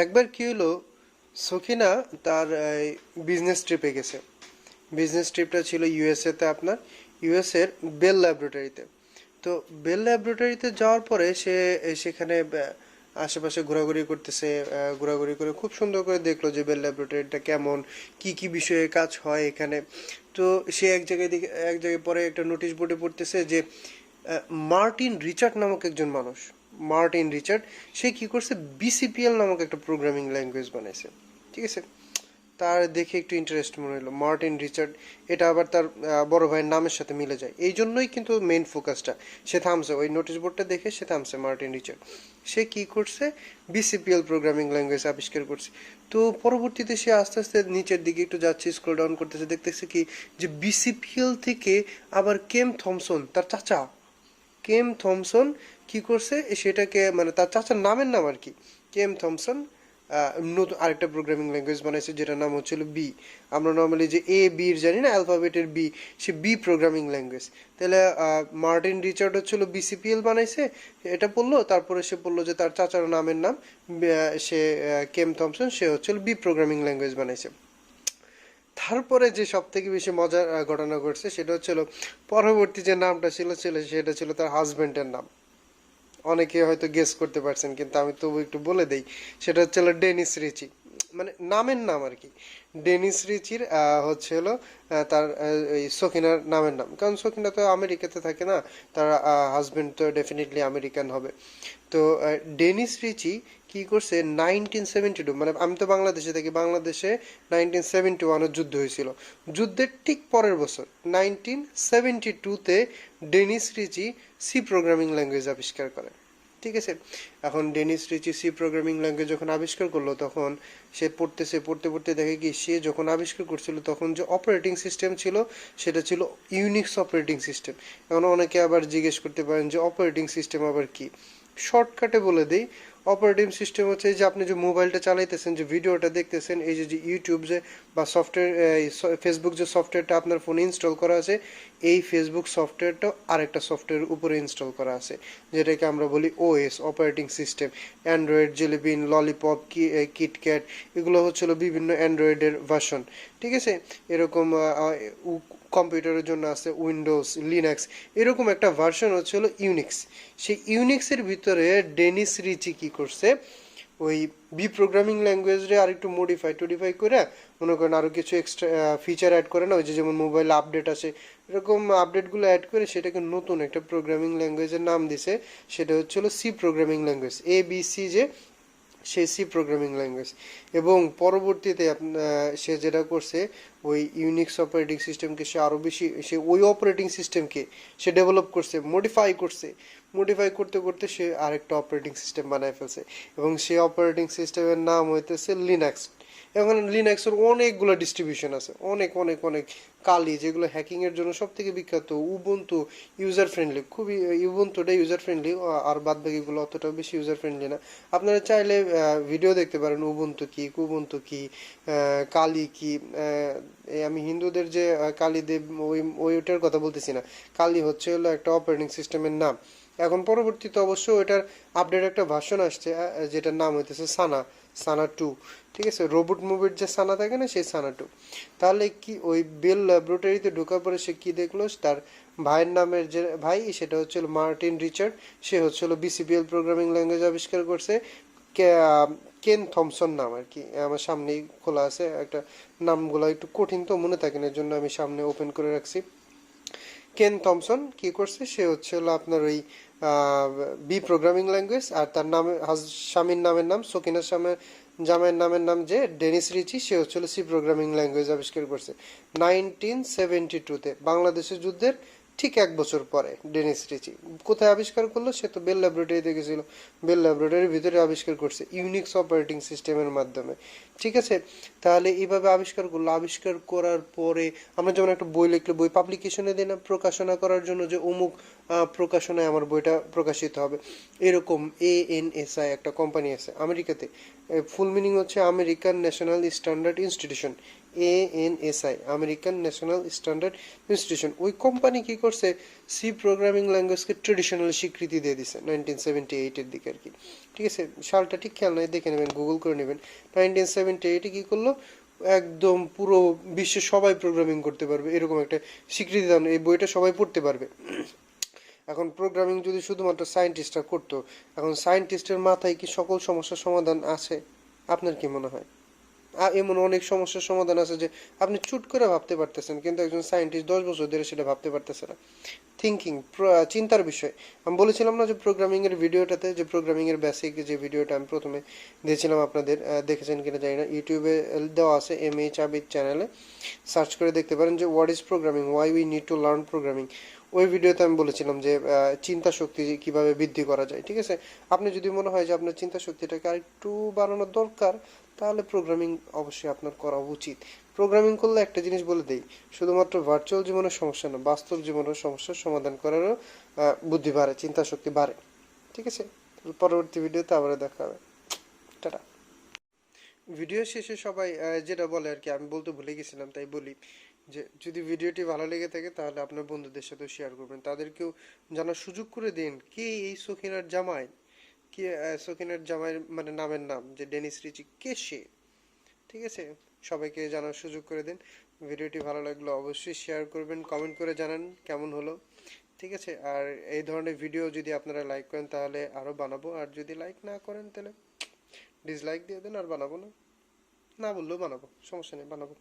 একবার কি হলো, সখিনা তার বিজনেস ট্রিপে গেছে। বিজনেস ট্রিপটা ছিল ইউএসএতে, আপনার ইউএসএর বেল ল্যাবরেটরিতে। তো বেল ল্যাবরেটরিতে যাওয়ার পরে সে সেখানে আশেপাশে ঘোরাঘুরি করতেছে। ঘোরাঘুরি করে খুব সুন্দর করে দেখলো যে বেল ল্যাবরেটরিটা কেমন, কি কি বিষয়ে কাজ হয় এখানে। তো সে এক জায়গায় পরে একটা নোটিশ বোর্ডে পড়তেছে যে মার্টিন রিচার্ড নামক একজন মানুষ, মার্টিন রিচার্ড, সে কি করছে, বিসিপিএল নামক একটা প্রোগ্রামিং ল্যাঙ্গুয়েজ বানাইছে। ঠিক আছে, তার দেখে একটু ইন্টারেস্ট মনে হলো, মার্টিন রিচার্ড, এটা আবার তার বড় ভাইয়ের নামের সাথে মিলে যায়, এই জন্যই কিন্তু মেইন ফোকাসটা সে থামছে, ওই নোটিশ বোর্ডটা দেখে সে থামছে। মার্টিন রিচার্ড সে কি করছে, বিসিপিএল প্রোগ্রামিং ল্যাঙ্গুয়েজ আবিষ্কার করছে। তো পরবর্তীতে সে আস্তে আস্তে নিচের দিকে একটু যাচ্ছে, স্ক্রল ডাউন করতেছে, দেখতেছে কি যে বিসিপিএল থেকে আবার কেম থমসন, তার চাচা কেম থমসন কি করছে, সেটাকে মানে তার চাচার নামের নাম আর কি, কেম থমসন নতুন আরেকটা প্রোগ্রামিং ল্যাঙ্গুয়েজ বানাইছে যেটার নাম হচ্ছিল বি। আমরা নর্মালি যে এ বির জানি না, অ্যালফাবেটের বি, সে বি প্রোগ্রামিং ল্যাঙ্গুয়েজ। তাহলে মার্টিন রিচার্ড হচ্ছিল বিসিপিএল বানাইছে, এটা পড়লো, তারপরে সে বললো যে তার চাচার নামের নাম সে কেম থমসন, সে হচ্ছিল বি প্রোগ্রামিং ল্যাঙ্গুয়েজ বানাইছে। তারপরে যে সব থেকে বেশি মজার ঘটনা ঘটছে সেটা হচ্ছিল, পরবর্তী যে নামটা ছিল সেটা ছিল তার হাজবেন্ডের নাম। অনেকে হয়তো গেস করতে পারছেন, কিন্তু আমি তবু একটু বলে দেই, সেটা হচ্ছে ডেনিস রিচি, মানে নামের নাম আর কি। ডেনিস রিচির হচ্ছে হলো তার এই সখিনার নামের নাম, কারণ সখিনা তো আমেরিকাতে থাকে না, তার হাজবেন্ড তো ডেফিনেটলি আমেরিকান হবে। তো ডেনিস রিচি কি করছে, 1972, মানে আমি তো বাংলাদেশে থাকি, বাংলাদেশে 1971 যুদ্ধ হয়েছিল। যুদ্ধের ঠিক পরের বছর 1972-তে Dennis Ritchie C programming language আবিষ্কার করে। ঠিক আছে, এখন Dennis Ritchie C programming language যখন আবিষ্কার করলো, তখন সে পড়তে পড়তে দেখে কি, সে যখন আবিষ্কার করছিল তখন যে অপারেটিং সিস্টেম ছিল সেটা ছিল ইউনিক্স অপারেটিং সিস্টেম। এখন অনেকে আবার জিজ্ঞেস করতে পারেন যে অপারেটিং সিস্টেম আবার কি। শর্টকাটে বলে দিই, অপারেটিং সিস্টেম হচ্ছে যে আপনি যে মোবাইলটা চালাইতেছেন, যে ভিডিওটা দেখতেছেন, এই যে ইউটিউব যে বা সফটওয়্যার, ফেসবুক যে সফটওয়্যারটা আপনার ফোনে ইনস্টল করা আছে, এই ফেসবুক সফটওয়্যারটা আরেকটা সফটওয়্যার উপরে ইনস্টল করা আছে, যেটাকে আমরা বলি OS, operating system. Android, jelly bean, lollipop, KitKat, এগুলো হচ্ছিল বিভিন্ন অ্যান্ড্রয়েডের ভার্সন। ঠিক আছে, এরকম কম্পিউটারের জন্য আছে উইন্ডোজ, লিনাক্স, এরকম একটা ভার্সন হচ্ছে হলো ইউনিক্স। সেই ইউনিক্সের ভিতরে ডেনিস রিচি কি করছে, ওই বি প্রোগ্রামিং ল্যাঙ্গুয়েজে আর একটু মডিফাই করে, মনে করেন আরও কিছু এক্সট্রা ফিচার অ্যাড করে না, ওই যে যেমন মোবাইল আপডেট আছে, এরকম আপডেটগুলো অ্যাড করে সেটাকে নতুন একটা প্রোগ্রামিং ল্যাঙ্গুয়েজের নাম দিছে, সেটা হচ্ছে হলো সি প্রোগ্রামিং ল্যাঙ্গুয়েজ, ABC, যে সে সি প্রোগ্রামিং ল্যাঙ্গুয়েজ। এবং পরবর্তীতে সে যেটা করছে, ওই ইউনিক্স অপারেটিং সিস্টেমকে সে আরও বেশি, সে ওই অপারেটিং সিস্টেমকে সে ডেভেলপ করছে, মডিফাই করতে করতে সে আরেকটা অপারেটিং সিস্টেম বানায় ফেলছে, এবং সেই অপারেটিং সিস্টেমের নাম হইতেছে লিনাক্স। এখন লিনাক্সের অনেকগুলো ডিস্ট্রিবিউশন আছে, অনেক অনেক অনেক কালি, যেগুলো হ্যাকিংয়ের জন্য সব থেকে বিখ্যাত। উবুন্টু ইউজার ফ্রেন্ডলি, খুবই উবুন্টুটা ইউজার ফ্রেন্ডলি, আর বাদ বাকিগুলো অতটা বেশি ইউজার ফ্রেন্ডলি না। আপনারা চাইলে ভিডিও দেখতে পারেন উবুন্টু কি, কুবুন্টু কি, কালি কি। আমি হিন্দুদের যে কালীদেব, ওইটার কথা বলতেছি না, কালি হচ্ছে হলো একটা অপারেটিং সিস্টেমের নাম। এখন পরবর্তীতে অবশ্য ওইটার আপডেট একটা ভার্সন আসছে, যেটার নাম হইতেছে সানা 2। ঠিক আছে, রোবট মুভির যে সানা থাকে না, সেই সানা 2। তাহলে কি, ওই বেল ল্যাবরেটরিতে ঢোকার পরে সে কি দেখলো, তার ভাইয়ের নামের যে ভাই, সেটা হচ্ছে মার্টিন রিচার্ড, সে হচ্ছে বিসিপিএল প্রোগ্রামিং ল্যাঙ্গুয়েজ আবিষ্কার করছে। কেন থমসন নাম আর কি, আমার সামনেই খোলা আছে, একটা নামগুলো একটু কঠিন তো মনে থাকে না, এর জন্য আমি সামনে ওপেন করে রাখছি। কেন থমসন কি করছে, সে হচ্ছে হলো আপনার ওই বি প্রোগ্রামিং ল্যাঙ্গুয়েজ, আর তার নামে স্বামীর নামের নাম, সকিনার জামাইয়ের নামের নাম যে ডেনিস রিচি, সে হচ্ছে সি প্রোগ্রামিং ল্যাঙ্গুয়েজ আবিষ্কার করছে 1972-তে, বাংলাদেশের যুদ্ধের ঠিক 1 বছর পরে। ডেনিস রিচি কোথায় আবিষ্কার করলো, সে তো বেল ল্যাবরেটরিতে গেছিল, বেল ল্যাবরেটরির ভিতরে আবিষ্কার করছে ইউনিক্স অপারেটিং সিস্টেমের মাধ্যমে। ঠিক আছে, তাহলে এইভাবে আবিষ্কার করলো। আবিষ্কার করার পরে আমরা যেমন একটা বই লিখলে, বই পাবলিকেশনে দিই না, প্রকাশনা করার জন্য যে অমুক প্রকাশনায় আমার বইটা প্রকাশিত হবে। এরকম ANSI একটা কোম্পানি আছে আমেরিকাতে, ফুল মিনিং হচ্ছে American national standard institution. ANSI, American national standard institution. ওই কোম্পানি কি করছে, সি প্রোগ্রামিং ল্যাঙ্গুয়েজকে ট্রেডিশনাল স্বীকৃতি দিয়ে দিছে 1978-এর দিকে আর কি। ঠিক আছে, সালটা ঠিক খেয়াল নাই, দেখে নেবেন, গুগল করে নেবেন। 1978-এ কি করলো, একদম পুরো বিশ্বে সবাই প্রোগ্রামিং করতে পারবে এরকম একটা স্বীকৃতি দান, এই বইটা সবাই পড়তে পারবে। এখন প্রোগ্রামিং যদি শুধুমাত্র সায়েন্টিস্টরা করতো, এখন সায়েন্টিস্টের মাথায় কি সকল সমস্যার সমাধান আছে? আপনার কি মনে হয়? এমন অনেক সমস্যার সমাধান আছে যে আপনি চুট করে ভাবতে পারতেছেন, কিন্তু একজন সায়েন্টিস্ট 10 বছর ধরে সেটা ভাবতে পারতেছে না। থিঙ্কিং, চিন্তার বিষয়। আমি বলেছিলাম না যে প্রোগ্রামিং এর ভিডিওটাতে, যে প্রোগ্রামিং এর বেসিক যে ভিডিওটা আমি প্রথমে দিয়েছিলাম আপনাদের, দেখেছেন কিনা জানি না, ইউটিউবে দেওয়া আছে, MH আবিদ চ্যানেলে সার্চ করে দেখতে পারেন যে what is programming, why we need to learn programming. ওই ভিডিওতে আমি বলেছিলাম যে চিন্তা শক্তি কিভাবে বৃদ্ধি করা যায়। ঠিক আছে, আপনি যদি মনে হয় যে আপনার চিন্তা শক্তিটাকে আরেকটু বাড়ানোর দরকার, তাহলে প্রোগ্রামিং অবশ্যই আপনার করা উচিত। প্রোগ্রামিং করলে একটা জিনিস বলে দেই, শুধুমাত্র ভার্চুয়াল জীবনের সমস্যা না, বাস্তব জীবনের সমস্যার সমাধান করারও বুদ্ধি বাড়ে, চিন্তা শক্তি বাড়ে। ঠিক আছে, পরবর্তী ভিডিওতে আবার দেখা হবে। টাটা। ভিডিও শেষে সবাই যেটা বলে আর কি, আমি বলতে ভুলে গেছিলাম তাই বলি, যে যদি ভিডিওটি ভালো লেগে থাকে তাহলে আপনার বন্ধুদের সাথে শেয়ার করবেন, তাদেরকেও জানার সুযোগ করে দিন কে এই সখিনার জামাই, কে সখিনার জামাইয়ের মানে নামের নাম যে ডেনিস রিচি, কে সে। ঠিক আছে, সবাইকে জানার সুযোগ করে দিন। ভিডিওটি ভালো লাগলো অবশ্যই শেয়ার করবেন, কমেন্ট করে জানান কেমন হলো। ঠিক আছে, আর এই ধরনের ভিডিও যদি আপনারা লাইক করেন তাহলে আরও বানাবো, আর যদি লাইক না করেন তাহলে ডিসলাইক দিয়ে দেন, আর বানাবো না, না বললেও বানাবো, সমস্যা নেই, বানাবো।